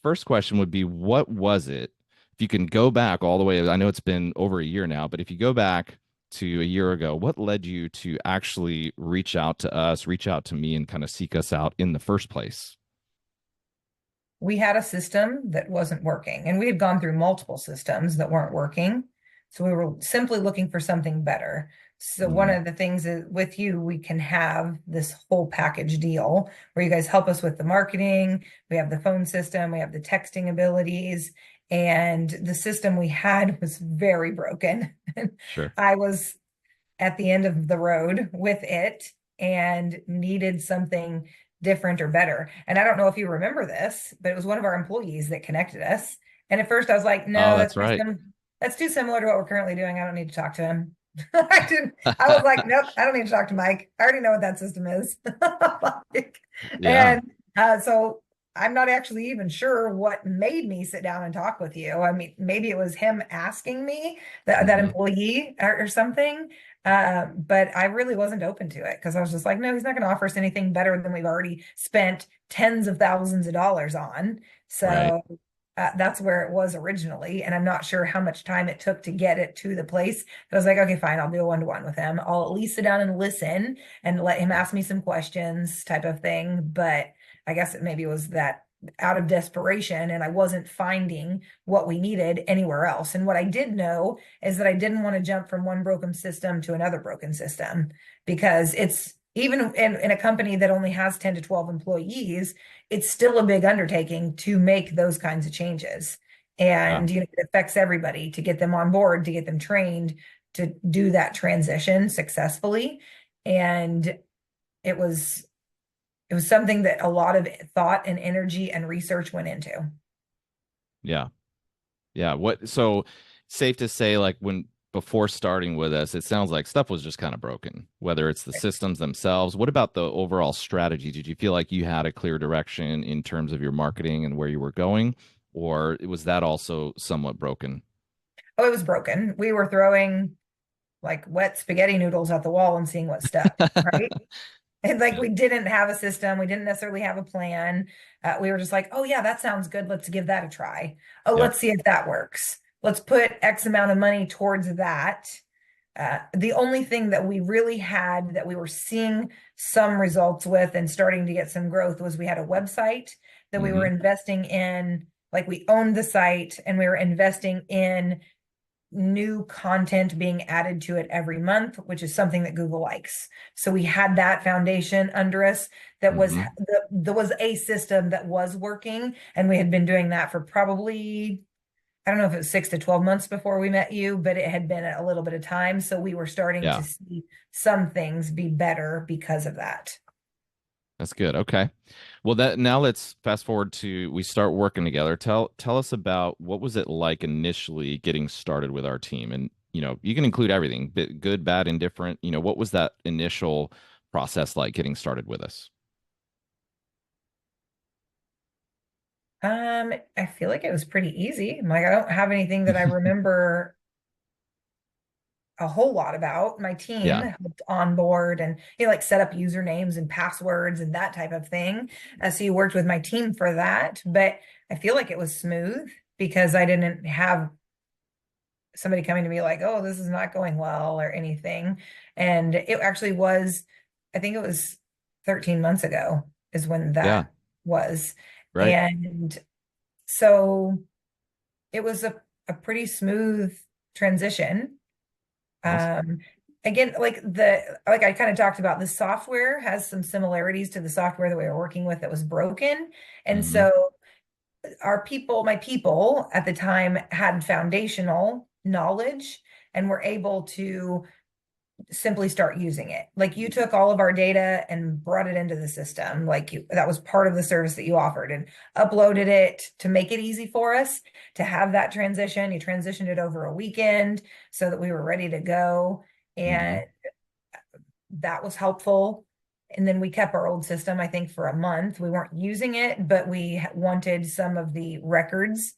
first question would be, what was it? If you can go back all the way, I know it's been over a year now, but if you go back to a year ago, what led you to actually reach out to us, reach out to me, and kind of seek us out in the first place? We had a system that wasn't working, and we had gone through multiple systems that weren't working. So we were simply looking for something better. So one Hmm. of the things is with you, we can have this whole package deal where you guys help us with the marketing. We have the phone system, we have the texting abilities, and the system we had was very broken. Sure. I was at the end of the road with it and needed something different or better. And I don't know if you remember this, but it was one of our employees that connected us. And at first I was like, Oh, no, that's right. that's too similar to what we're currently doing. I don't need to talk to him. I didn't, I was like, nope, I don't need to talk to Mike. I already know what that system is. Like, Yeah. and so I'm not actually even sure what made me sit down and talk with you. I mean, maybe it was him asking me, that Hmm. employee or something. But I really wasn't open to it because I was just like, no, he's not going to offer us anything better than we've already spent tens of thousands of dollars on. Right. So that's where it was originally. And I'm not sure how much time it took to get it to the place. I was like, okay, fine, I'll do a one-to-one with him. I'll at least sit down and listen and let him ask me some questions type of thing. But I guess it maybe was that out of desperation and I wasn't finding what we needed anywhere else. And what I did know is that I didn't want to jump from one broken system to another broken system because it's even in a company that only has 10 to 12 employees, it's still a big undertaking to make those kinds of changes. Yeah. And it affects everybody to get them on board, to get them trained to do that transition successfully. And it was it was something that a lot of thought and energy and research went into. Yeah. Yeah. So safe to say, like when before starting with us, it sounds like stuff was just kind of broken, whether it's the systems themselves. What about the overall strategy? Did you feel like you had a clear direction in terms of your marketing and where you were going? Or was that also somewhat broken? Oh, it was broken. We were throwing like wet spaghetti noodles at the wall and seeing what stuck, right? And like Yeah. we didn't have a system, we didn't necessarily have a plan. We were just like, oh yeah, that sounds good. Let's give that a try. Oh, Yep. let's see if that works. Let's put X amount of money towards that. The only thing that we really had that we were seeing some results with and starting to get some growth was we had a website that we were Hmm. investing in. Like we owned the site and we were investing in new content being added to it every month, which is something that Google likes. So we had that foundation under us that was Hmm. there was a system that was working, and we had been doing that for probably I don't know if it was 6 to 12 months before we met you, but it had been a little bit of time. So we were starting to Yeah. see some things be better because of that. That's good. Okay. Well, that now let's fast forward to we start working together. Tell us about what was it like initially getting started with our team, and you can include everything, good, bad, indifferent. What was that initial process like getting started with us? I feel like it was pretty easy. Like I don't have anything that I remember a whole lot about. My team Yeah. helped onboard and like set up usernames and passwords and that type of thing. So you worked with my team for that, but I feel like it was smooth because I didn't have somebody coming to me like, "Oh, this is not going well" or anything. And it actually was, I think it was 13 months ago is when Yeah. that was. Right. And so it was a pretty smooth transition. Awesome. Um, again, like I kind of talked about, the software has some similarities to the software that we were working with that was broken. And Hmm. so my people at the time had foundational knowledge and were able to simply start using it. Like you took all of our data and brought it into the system. That was part of the service that you offered and uploaded it to make it easy for us to have that transition. You transitioned it over a weekend so that we were ready to go. Hmm. And that was helpful. And then we kept our old system, I think, for a month. We weren't using it, but we wanted some of the records,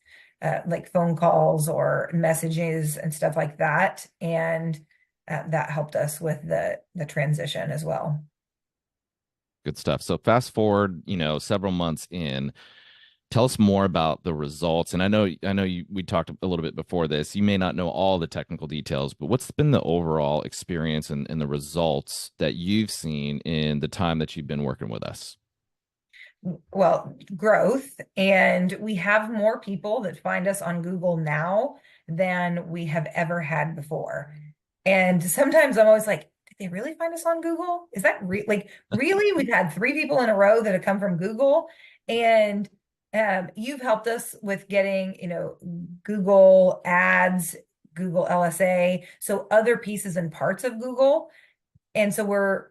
like phone calls or messages and stuff like that. And that helped us with the transition as well. Good stuff. So fast forward, several months in. Tell us more about the results. And we talked a little bit before this. You may not know all the technical details, but what's been the overall experience and the results that you've seen in the time that you've been working with us? Well, growth, and we have more people that find us on Google now than we have ever had before. And sometimes I'm always like, did they really find us on Google? Is that like really? We've had three people in a row that have come from Google, and you've helped us with getting, Google Ads, Google LSA, so other pieces and parts of Google. And so we're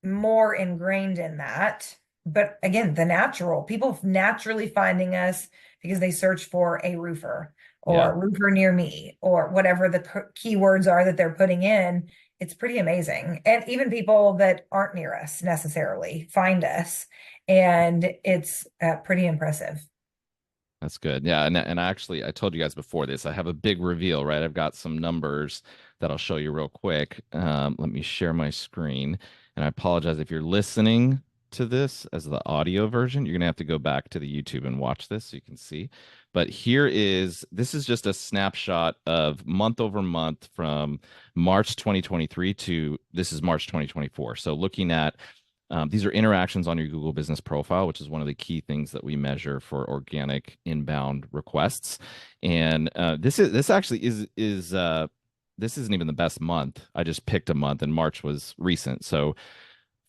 more ingrained in that. But again, the natural people naturally finding us because they search for a roofer Yeah. or roofer near me or whatever the keywords are that they're putting in. It's pretty amazing. And even people that aren't near us necessarily find us. And it's pretty impressive. That's good. Yeah, and actually, I told you guys before this, I have a big reveal, right? I've got some numbers that I'll show you real quick. Let me share my screen, and I apologize if you're listening to this as the audio version. You're gonna have to go back to the YouTube and watch this so you can see. But this is just a snapshot of month over month from March 2023 to this is March 2024. So looking at these are interactions on your Google Business Profile, which is one of the key things that we measure for organic inbound requests. And this actually is this isn't even the best month. I just picked a month, and March was recent. So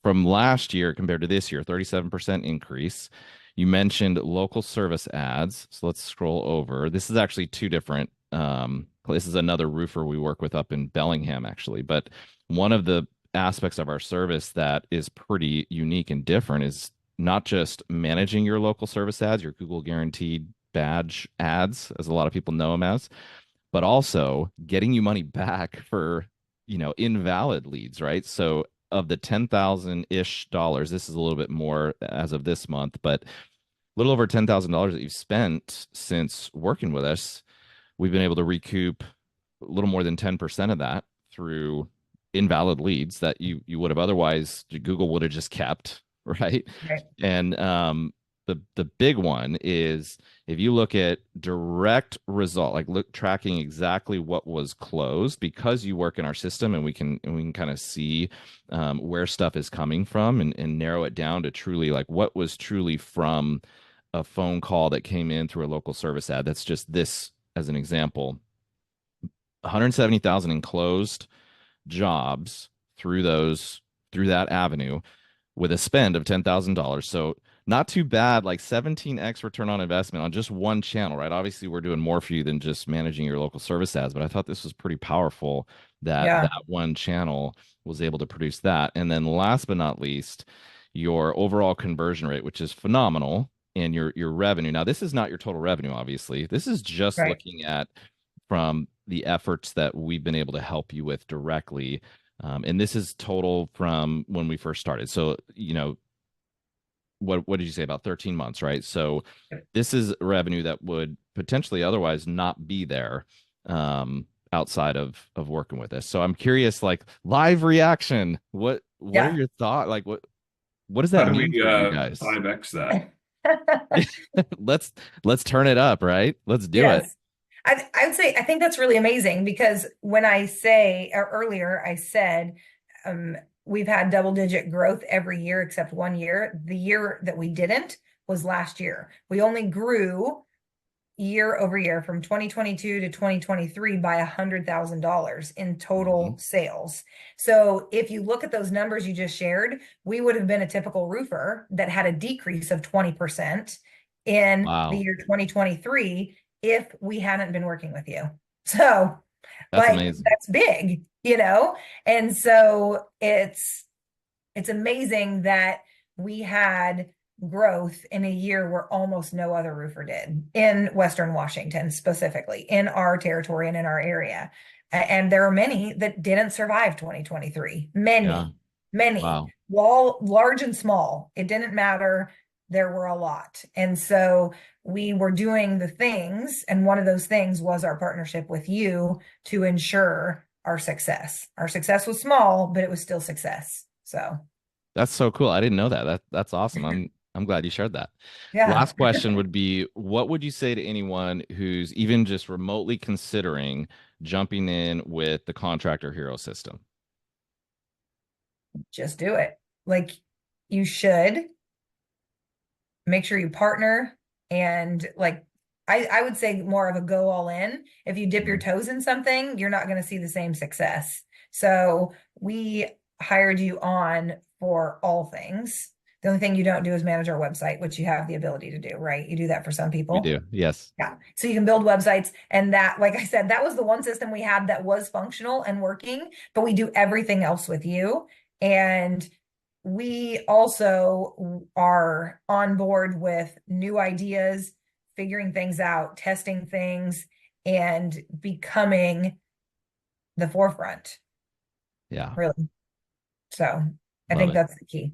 from last year compared to this year, 37% increase. You mentioned local service ads. So let's scroll over. This is actually two different. This is another roofer we work with up in Bellingham, actually. But one of the aspects of our service that is pretty unique and different is not just managing your local service ads, your Google guaranteed badge ads, as a lot of people know them as, but also getting you money back for, invalid leads, right? So of the 10,000-ish dollars, this is a little bit more as of this month, but a little over $10,000 that you've spent since working with us, we've been able to recoup a little more than 10% of that through invalid leads that you would have otherwise Google would have just kept, right? Right. And the big one is if you look at direct result, like look tracking exactly what was closed because you work in our system and we can kind of see where stuff is coming from and narrow it down to truly like what was truly from a phone call that came in through a local service ad. That's just this as an example. 170,000 in closed jobs through that avenue with a spend of $10,000. So not too bad, like 17x return on investment on just one channel, right? Obviously, we're doing more for you than just managing your local service ads, but I thought this was pretty powerful that Yeah. that one channel was able to produce that. And then last but not least, your overall conversion rate, which is phenomenal, and your revenue. Now, this is not your total revenue, obviously. This is just Right. looking at from the efforts that we've been able to help you with directly. And this is total from when we first started. So, what did you say about 13 months, right? So this is revenue that would potentially otherwise not be there outside of working with us. So I'm curious, like live reaction. What are Yeah. your thoughts? Like what does How that do we mean for you guys? 5x that? let's let's turn it up, right? Let's do it. Yes. I would say I think that's really amazing because when I say or earlier I said um, we've had double digit growth every year except one year. The year that we didn't was last year. We only grew year over year from 2022 to 2023 by $100,000 in Mhm. total sales. So if you look at those numbers you just shared, we would have been a typical roofer that had a decrease of 20% in the Wow, year 2023 if we hadn't been working with you. So that's like amazing. that's big. And so it's amazing that we had growth in a year where almost no other roofer did in Western Washington, specifically in our territory and in our area. And there are many that didn't survive 2023. Yeah. Many, Wow. wall, large and small. It didn't matter. There were a lot. And so we were doing the things. And one of those things was our partnership with you to ensure our success. Our success was small, but it was still success. So That's so cool. I didn't know that. That's awesome. I'm glad you shared that. Yeah. Last question would be, what would you say to anyone who's even just remotely considering jumping in with the Contractor Hero system? Just do it. Like you should make sure you partner and like I would say more of a go all in. If you dip your Mhm. toes in something, you're not going to see the same success. So we hired you on for all things. The only thing you don't do is manage our website, which you have the ability to do, right? You do that for some We people. do. Yes. Yeah. So you can build websites. And that, like I said, that was the one system we had that was functional and working, but we do everything else with you. And we also are on board with new ideas, figuring things out, testing things, and becoming the forefront, Yeah. really. So I Love think it. that's the key.